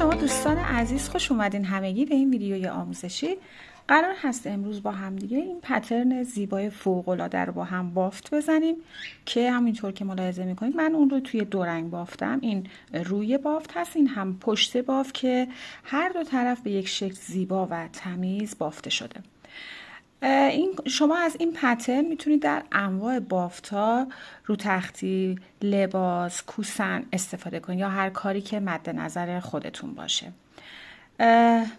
شما دوستان عزیز، خوش اومدین همگی به این ویدیوی آموزشی. قرار هست امروز با هم دیگه این پترن زیبای فوق‌العاده رو با هم بافت بزنیم که همینطور که ملاحظه میکنید من اون رو توی دو رنگ بافتم. این روی بافت هست، این هم پشت بافت که هر دو طرف به یک شکل زیبا و تمیز بافته شده. شما از این پترن میتونید در انواع بافت‌ها، رو تختی، لباس، کوسن استفاده کنید یا هر کاری که مد نظر خودتون باشه.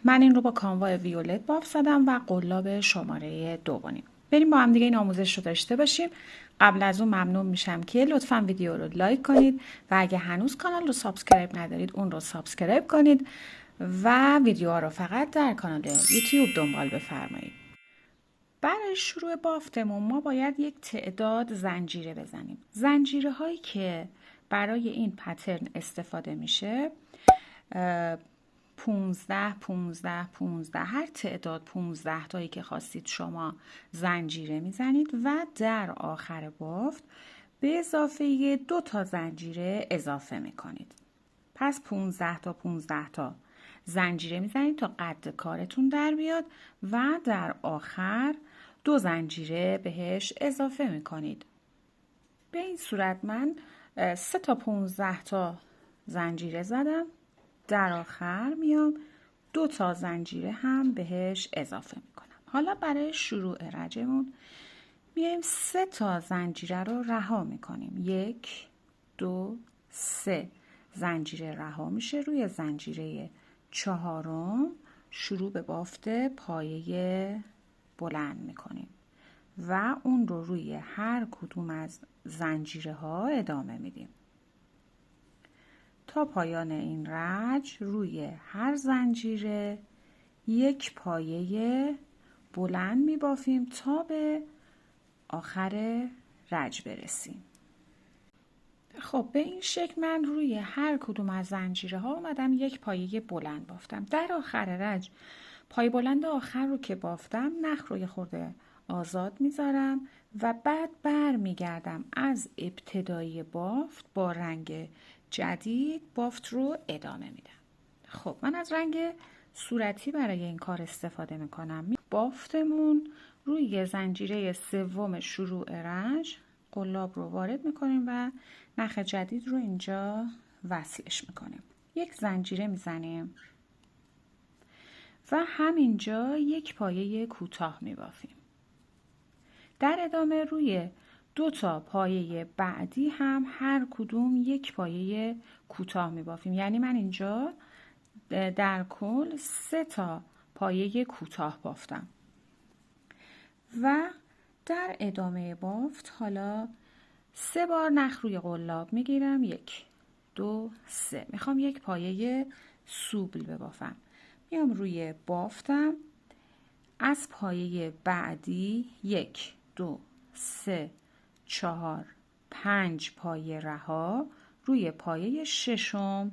من این رو با کانوا ویولت بافت زدم و قلاب شماره 2. بریم با هم دیگه این آموزش رو داشته باشیم. قبل از اون ممنون میشم که لطفاً ویدیو رو لایک کنید و اگه هنوز کانال رو سابسکرایب ندارید اون رو سابسکرایب کنید و ویدیوها رو فقط در کانال یوتیوب دنبال بفرمایید. برای شروع بافتمون ما باید یک تعداد زنجیره بزنیم. زنجیره هایی که برای این پترن استفاده میشه 15 15 15، هر تعداد 15 تایی که خواستید شما زنجیره میزنید و در آخر بافت به اضافه 2 تا زنجیره اضافه میکنید. پس 15 تا 15 تا زنجیره میزنید تا قد کارتون در بیاد و در آخر 2 زنجیره بهش اضافه میکنید. به این صورت من 3 تا 15 تا زنجیره زدم، در آخر میام 2 تا زنجیره هم بهش اضافه میکنم. حالا برای شروع رجمون میایم 3 تا زنجیره رو رها میکنیم. 1 2 3 زنجیره رها میشه. روی زنجیره 4م شروع به بافت پایه بلند میکنیم و اون رو روی هر کدوم از زنجیره ها ادامه میدیم تا پایان این رج. روی هر زنجیره یک پایه بلند میبافیم تا به آخر رج برسیم. خب به این شکل من روی هر کدوم از زنجیره ها اومدم یک پایه بلند بافتم. در آخر رج پای بلند آخر رو که بافتم نخ رو یه خورده آزاد میذارم و بعد بر میگردم از ابتدای بافت با رنگ جدید بافت رو ادامه میدم. خب من از رنگ صورتی برای این کار استفاده میکنم. بافتمون روی زنجیره 3 شروع رج قلاب رو وارد میکنیم و نخ جدید رو اینجا وصلش میکنیم. یک زنجیره میزنیم و همینجا یک پایه کوتاه میبافیم. در ادامه روی 2 تا پایه بعدی هم هر کدوم یک پایه کوتاه میبافیم. یعنی من اینجا در کل 3 تا پایه کوتاه بافتم و در ادامه بافت حالا 3 بار نخ روی قلاب میگیرم. 1 2 3 میخوام یک پایه سوبل ببافم. میام روی بافتم از پایه بعدی 1 2 3 4 5 پایه رها. روی پایه 6م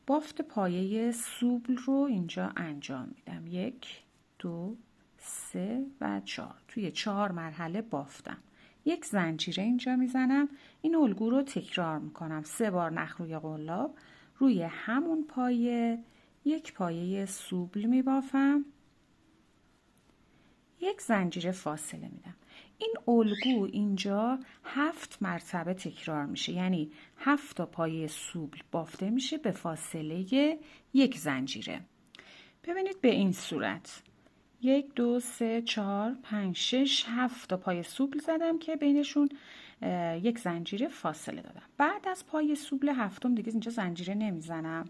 بافت پایه سوبل رو اینجا انجام میدم. 1 2 3 و 4. توی 4 مرحله بافتم. یک زنجیره اینجا میزنم. این الگو رو تکرار میکنم. 3 بار نخ روی قلاب، روی همون پایه یک پایه سوبل میبافم، یک زنجیره فاصله میدم. این الگو اینجا 7 مرتبه تکرار میشه، یعنی 7 تا پایه سوبل بافته میشه به فاصله یک زنجیره. ببینید به این صورت 1 2 3 4 5 6 7 تا پایه سوبل زدم که بینشون یک زنجیره فاصله دادم. بعد از پایه سوبل هفتم دیگه اینجا زنجیره نمیزنم.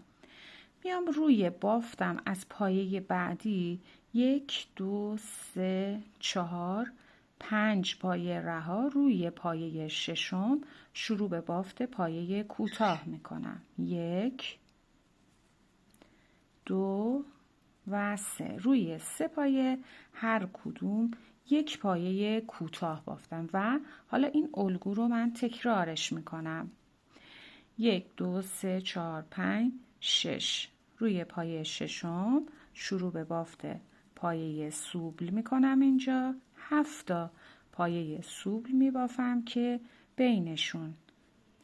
میام روی بافتم از پایه بعدی 1 2 3 4 5 پایه رها. روی پایه 6م شروع به بافت پایه کوتاه میکنم. 1 2 و 3. روی 3 پایه هر کدوم یک پایه کوتاه بافتم و حالا این الگو رو من تکرارش میکنم. 1 2 3 4 5 6. روی پایه 6م شروع به بافت پایه سوبل میکنم. اینجا 7 تا پایه سوبل میبافم که بینشون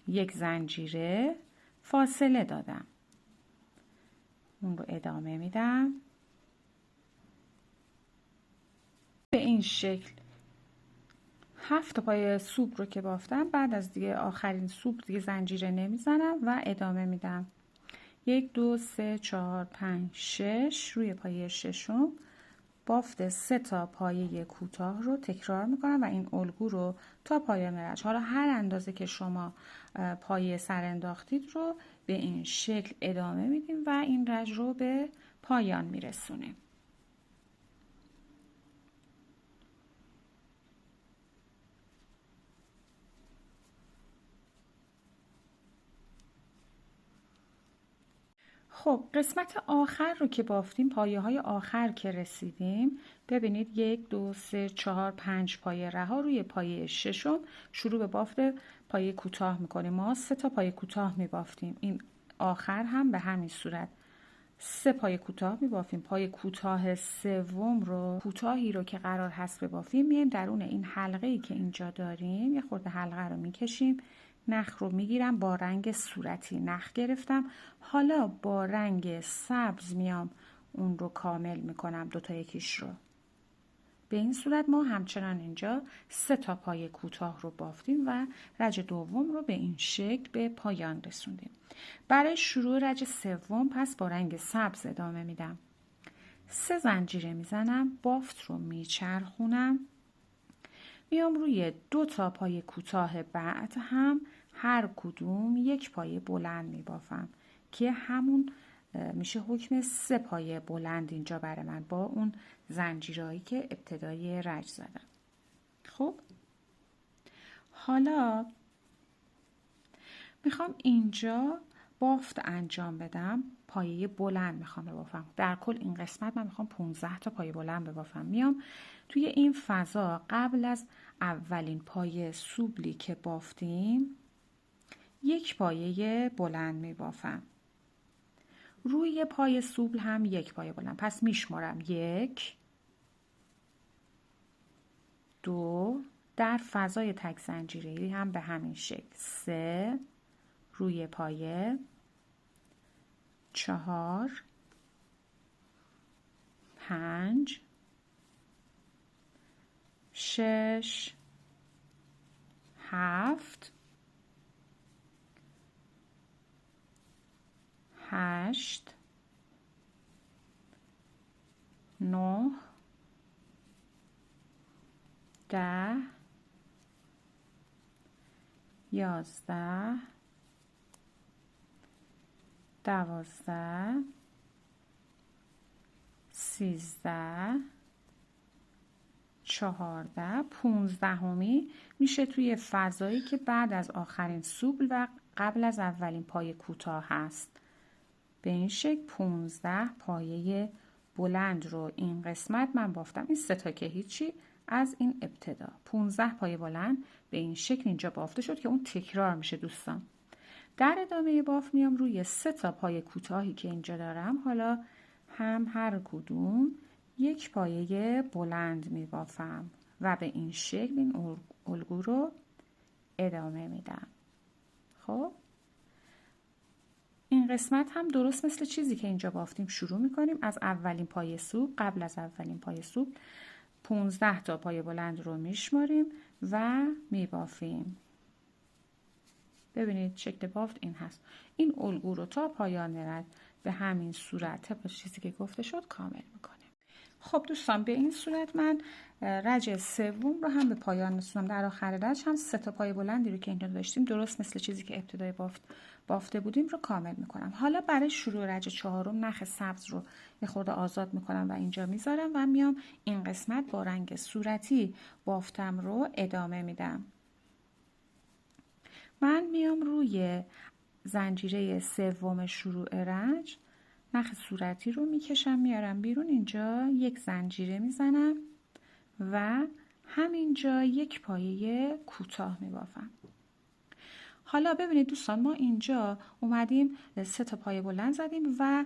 یک زنجیره فاصله دادم. اون رو ادامه میدم. به این شکل 7 پای سوپ رو که بافتم، بعد از دیگه آخرین سوپ دیگه زنجیره نمیزنم و ادامه میدم. 1 2 3 4 5 6 روی پایه ششم بافت 3 تا پایه کوتاه رو تکرار میکنم و این الگو رو تا پایان رج، حالا هر اندازه که شما پایه سر انداختید رو به این شکل ادامه میدیم و این رج رو به پایان میرسونیم. خب قسمت آخر رو که بافتیم، پایه های آخر که رسیدیم، ببینید 1 2 3 4 5 پایه رها، روی پایه ششم شروع به بافت پایه کوتاه میکنیم. ما 3 تا پایه کوتاه میبافتیم، این آخر هم به همین صورت 3 پایه کوتاه میبافیم. پایه کوتاه سوم رو، کوتاهی رو که قرار هست ببافیم، میایم درون این حلقه ای که اینجا داریم یه خورده حلقه رو میکشیم، نخ رو میگیرم، با رنگ صورتی نخ گرفتم، حالا با رنگ سبز میام اون رو کامل میکنم، 2 تا یکیش رو. به این صورت ما همچنان اینجا 3 تا پایه کوتاه رو بافتیم و رج دوم رو به این شکل به پایان رسوندیم. برای شروع رج سوم پس با رنگ سبز ادامه میدم. 3 زنجیره میزنم، بافت رو میچرخونم، میام روی 2 تا پایه کوتاه بعد هم هر کدوم 1 پایه بلند میبافم که همون میشه حکم 3 پایه بلند اینجا برای من با اون زنجیرهایی که ابتدای رج زدم. خب حالا میخوام اینجا بافت انجام بدم، پایه بلند میخوام ببافم. در کل این قسمت من میخوام 15 تا پایه بلند ببافم. میام توی این فضا قبل از اولین پایه سوبلی که بافتیم 1 پایه بلند میبافم، روی پای سوبل هم 1 پایه بلند. پس میشمارم 1 2 در فضای تک زنجیره‌ای هم به همین شکل 3 روی پایه 4 5 6 7 8 9 10 11 12 13 14 15می میشه توی فضایی که بعد از آخرین سوبل و قبل از اولین پایه کوتاه هست. به این شکل 15 پایه بلند رو این قسمت من بافتم. این 3 تا که هیچی از این ابتدا 15 پایه بلند به این شکل اینجا بافته شد که اون تکرار میشه دوستان. در ادامه باف میام روی 3 تا پایه کوتاهی که اینجا دارم، حالا هم هر کدوم 1 پایه بلند می بافم و به این شکل این الگو رو ادامه میدم. خب این قسمت هم درست مثل چیزی که اینجا بافتیم شروع میکنیم از اولین پایه سوب. قبل از اولین پایه سوب 15 تا پایه بلند رو میشماریم و میبافیم. ببینید شکل بافت این هست. این الگو رو تا پایان رج به همین صورت طبق چیزی که گفته شد کامل میکنیم. خب دوستان به این صورت من رج سوم رو هم به پایان رسوندم. در آخر رج هم 3 تا پایه بلندی رو که اینجا داشتیم درست مثل چیزی که ابتدای بافته بودیم رو کامل میکنم. حالا برای شروع رج چهارم نخ سبز رو یه خورده آزاد میکنم و اینجا میذارم و میام این قسمت با رنگ صورتی بافتم رو ادامه میدم. من میام روی زنجیره سوم شروع رج نخ صورتی رو میکشم میارم بیرون، اینجا 1 زنجیره میزنم و همینجا 1 پایه کوتاه میبافم. حالا ببینید دوستان ما اینجا اومدیم 3 تا پایه بلند زدیم و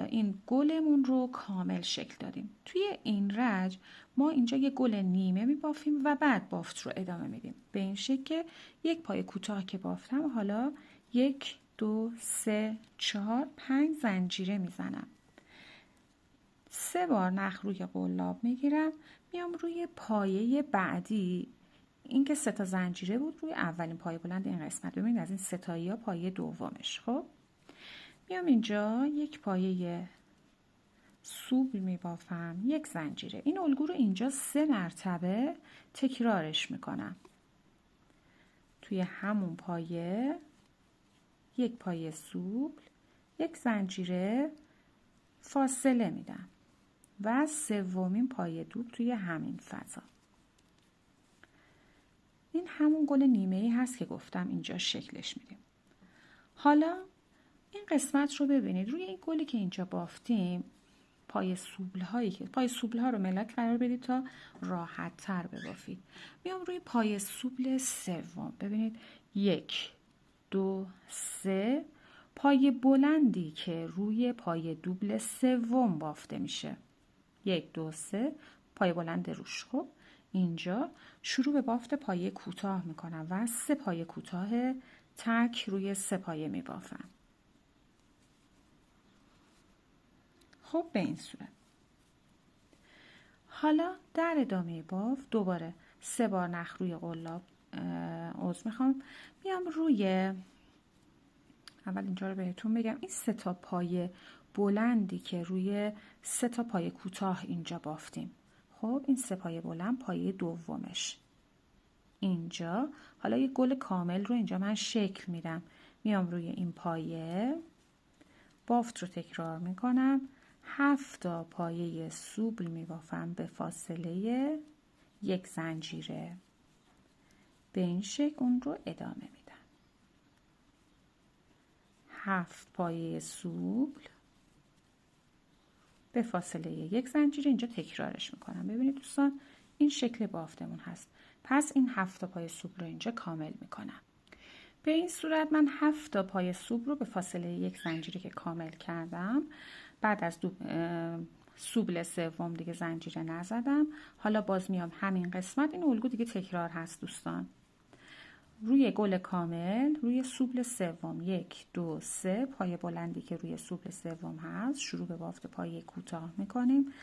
این گلمون رو کامل شکل دادیم. توی این رج ما اینجا 1 گل نیمه میبافیم و بعد بافت رو ادامه میدیم به این شکل که 1 پایه کوتاه که بافتم حالا 1 2 3 4 5 زنجیره میزنم. 3 بار نخ روی قلاب میگیرم، میام روی پایه بعدی. این که 3 تا زنجیره بود روی اولین پایه بلند این قسمت. ببینید از این 3 تایی‌ها پایه دومش. خب میام اینجا یک پایه سوبل میبافم، یک زنجیره. این الگو رو اینجا 3 مرتبه تکرارش میکنم. توی همون پایه یک پایه سوبل، یک زنجیره فاصله میدم و سومین پایه دوبل توی همین فضا. این همون گل نیمه ای هست که گفتم اینجا شکلش میدیم. حالا این قسمت رو ببینید. روی این گلی که اینجا بافتیم پای سوبل هایی که پای سوبل ها رو ملک قرار بدید تا راحت تر ببافید. میام روی پای سوبل سوم. ببینید 1 2 3 پای بلندی که روی پای دوبل سوم بافته میشه. 1 2 3 پای بلند روش. خب اینجا شروع به بافت پایه کوتاه میکنم و 3 پایه کوتاه تک روی 3 پایه میبافم. خب به این صورت. حالا در ادامه بافت دوباره 3 بار نخ روی قلاب میام روی اول اینجا رو بهتون بگم. این 3 تا پایه بلندی که روی 3 تا پایه کوتاه اینجا بافتیم. خب این 3 پایه بلند پایه دومش اینجا. حالا یه گل کامل رو اینجا من شکل میدم. میام روی این پایه بافت رو تکرار میکنم. 7 تا پایه سوبل میبافم به فاصله یک زنجیره. به این شکل اون رو ادامه میدم. 7 پایه سوبل به فاصله یک زنجیره اینجا تکرارش میکنم. ببینید دوستان این شکل بافتمون هست. پس این 7 تا پایه سوبل رو اینجا کامل میکنم. به این صورت من 7 تا پایه سوبل رو به فاصله یک زنجیره که کامل کردم. بعد از سوبل سوم دیگه زنجیره نزدم. حالا باز میام همین قسمت. این الگو دیگه تکرار هست دوستان. روی گل کامل روی سوبل سوم 1 2 3 پایه بلندی که روی سوبل سوم هست شروع به بافت پایه کوتاه میکنیم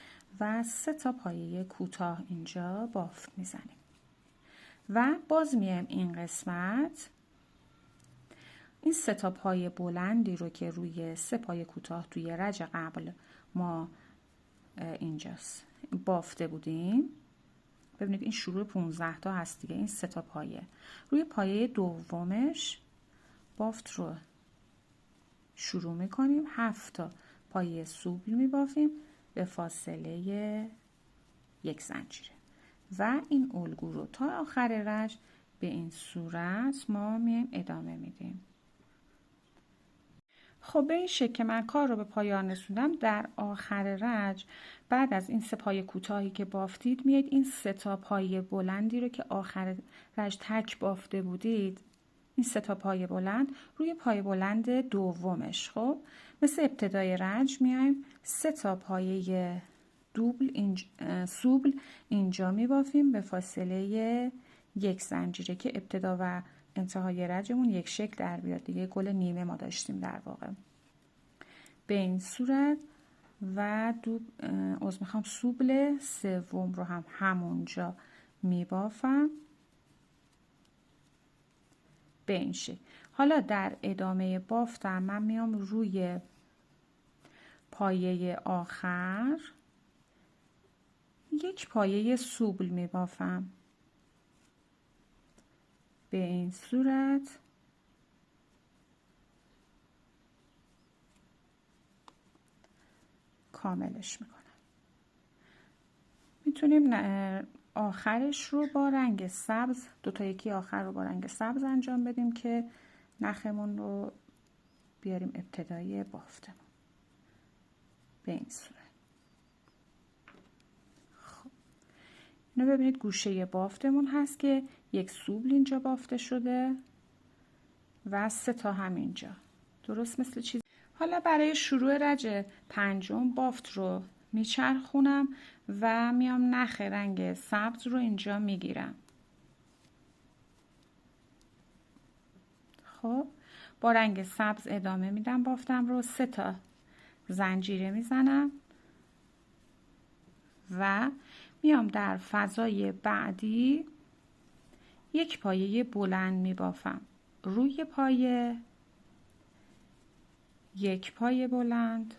و 3 تا پایه کوتاه اینجا بافت میزنیم و باز میایم این قسمت. این 3 تا پایه بلندی رو که روی 3 پایه کوتاه توی رج قبل ما اینجاست بافته بودیم. ببینید این شروع 15 تا هست دیگه. این 3 تا پایه روی پایه دومش بافت رو شروع میکنیم. 7 تا پایه سوبل میبافیم به فاصله یک زنجیره و این الگو رو تا آخر رج به این صورت ما میایم ادامه میدیم. خب به این شکل که من کار رو به پایان رسوندم. در آخر رج بعد از این 3 پایه کوتاهی که بافتید میاد این 3 تا پایه بلندی رو که آخر رج تک بافته بودید، این 3 تا پایه بلند روی پایه بلند دومش. خب مثل ابتدای رج میایم 3 تا پایه سوبل اینجا میبافیم به فاصله یک زنجیره که ابتدا و انتهای رجمون یک شکل در بیاد دیگه. گل نیمه ما داشتیم در واقع. به این صورت و سوبل سوم رو هم همونجا میبافم به این شکل. حالا در ادامه بافتم من میام روی پایه آخر یک پایه سوبل میبافم به این صورت. کاملش میکنم. میتونیم آخرش رو با رنگ سبز، دوتا یکی آخر رو با رنگ سبز انجام بدیم که نخمون رو بیاریم ابتدای بافتمون به این صورت. خب اینو ببینید گوشه بافتمون هست که یک سوبل اینجا بافته شده و 3 تا هم اینجا، درست مثل چیز. حالا برای شروع رج پنجم بافت رو میچرخونم و میام نخ رنگ سبز رو اینجا میگیرم. خب با رنگ سبز ادامه میدم بافتم رو. 3 تا زنجیره میزنم و میام در فضای بعدی یک پایه بلند میبافم. روی پایه یک پایه بلند،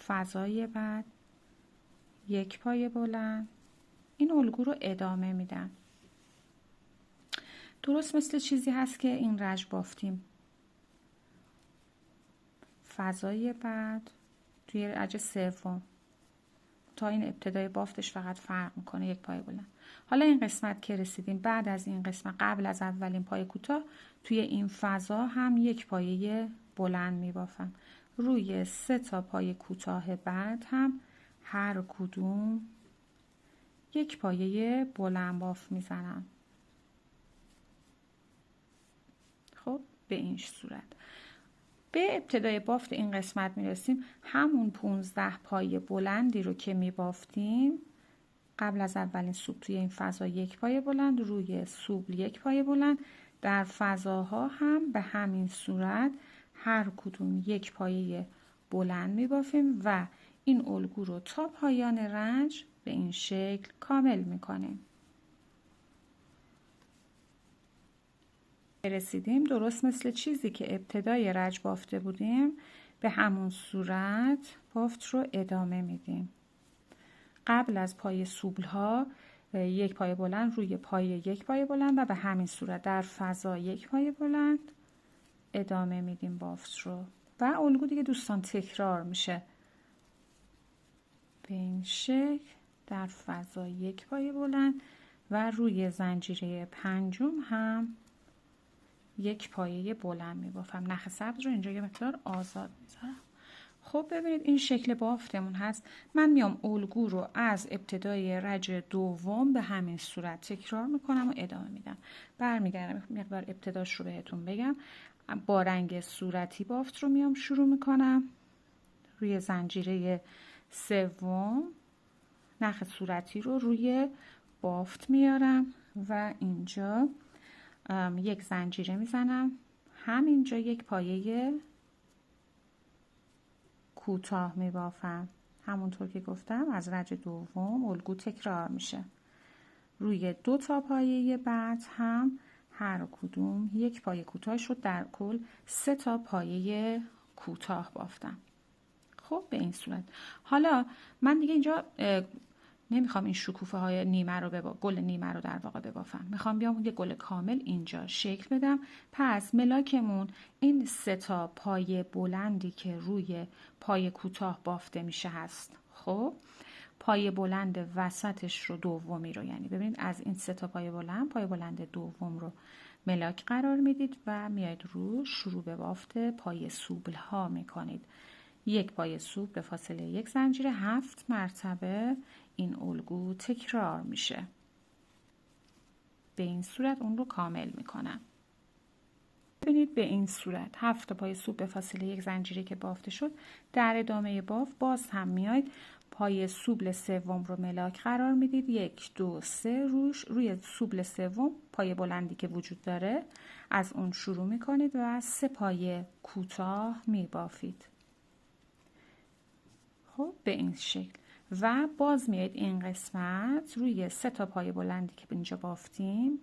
فضای بعد یک پایه بلند. این الگو رو ادامه میدم. درست مثل چیزی هست که این رج بافتیم. فضای بعد توی رج سوم تا این ابتدای بافتش فقط فرق میکنه، یک پایه بلند. حالا این قسمت که رسیدیم، بعد از این قسمت قبل از اولین پایه کوتاه توی این فضا هم یک پایه بلند میبافم. روی 3 تا پایه کوتاه بعد هم هر کدوم یک پایه بلند باف میزنم. خب به این صورت به ابتدای بافت این قسمت میرسیم. همون 15 پایه بلندی رو که میبافتیم قبل از اولین سوبل توی این فضا یک پایه بلند، روی سوبل یک پایه بلند، در فضاها هم به همین صورت هر کدوم یک پایه بلند میبافیم و این الگو رو تا پایان رنج به این شکل کامل میکنیم. رسیدیم درست مثل چیزی که ابتدای رنج بافته بودیم، به همون صورت بافت رو ادامه میدیم. قبل از پایه سوبل ها یک پایه بلند، روی پایه یک پایه بلند و به همین صورت در فضا یک پایه بلند ادامه میدیم بافت رو و الگو دیگه دوستان تکرار میشه به این شکل. در فضا یک پایه بلند و روی زنجیره پنجم هم یک پایه بلند میبافم. نخ سبز رو اینجا یه مقدار آزاد میذارم. خب ببینید این شکل بافتمون هست. من میام الگو رو از ابتدای رج دوم به همین صورت تکرار میکنم و ادامه میدم. برمیگردم مقدار ابتداش رو بهتون بگم. با رنگ صورتی بافت رو میام شروع میکنم. روی زنجیره سوم نخ صورتی رو روی بافت میارم و اینجا یک زنجیره میزنم. همینجا یک پایه کوتاه میبافم. همونطور که گفتم از رج دوم الگو تکرار میشه. روی 2 تا پایه بعد هم هر کدوم یک پایه کوتاه شد. در کل 3 تا پایه کوتاه بافتم. خب به این صورت. حالا من دیگه اینجا نمیخوام این شکوفه های نیمه رو گل نیمه رو در واقع ببافم. میخوام بیام یه گل کامل اینجا شکل بدم. پس ملاکمون این 3 تا پایه بلندی که روی پایه کوتاه بافته میشه هست. خب پایه بلند وسطش رو دومی رو، یعنی ببینید از این 3 تا پایه بلند دوم رو ملاک قرار میدید و میاید رو شروع به بافت پایه سوبل ها میکنید. یک پایه سوبل به فاصله یک زنجیره 7 مرتبه این الگو تکرار میشه. به این صورت اون رو کامل میکنم. ببینید به این صورت 7 پایه سوبل به فاصله یک زنجیره که بافته شد. در ادامه بافت باز هم میاید پایه سوبل سوم رو ملاک قرار میدید. 1 2 3 روی سوبل سوم پایه بلندی که وجود داره از اون شروع میکنید و 3 پایه کوتاه میبافید. خب به این شکل و باز میاید این قسمت روی 3 تا پایه بلندی که اینجا بافتیم،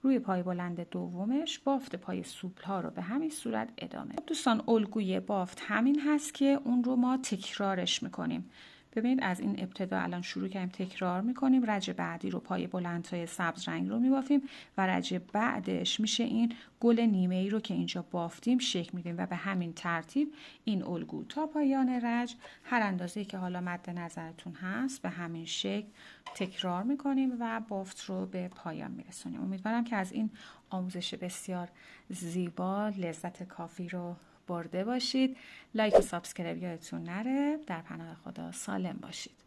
روی پایه بلند دومش بافت پایه سوبل ها رو به همین صورت ادامه. دوستان الگوی بافت همین هست که اون رو ما تکرارش میکنیم. ببینید از این ابتدا الان شروع کردیم تکرار میکنیم. رج بعدی رو پایه بلندهای سبز رنگ رو میبافیم و رج بعدش میشه این گل نیمه ای رو که اینجا بافتیم شکل میدیم و به همین ترتیب این الگو تا پایان رج هر اندازه‌ای که حالا مد نظرتون هست به همین شکل تکرار میکنیم و بافت رو به پایان میرسونیم. امیدوارم که از این آموزش بسیار زیبا لذت کافی رو برده باشید. لایک و سابسکرایب یادتون نره. در پناه خدا سالم باشید.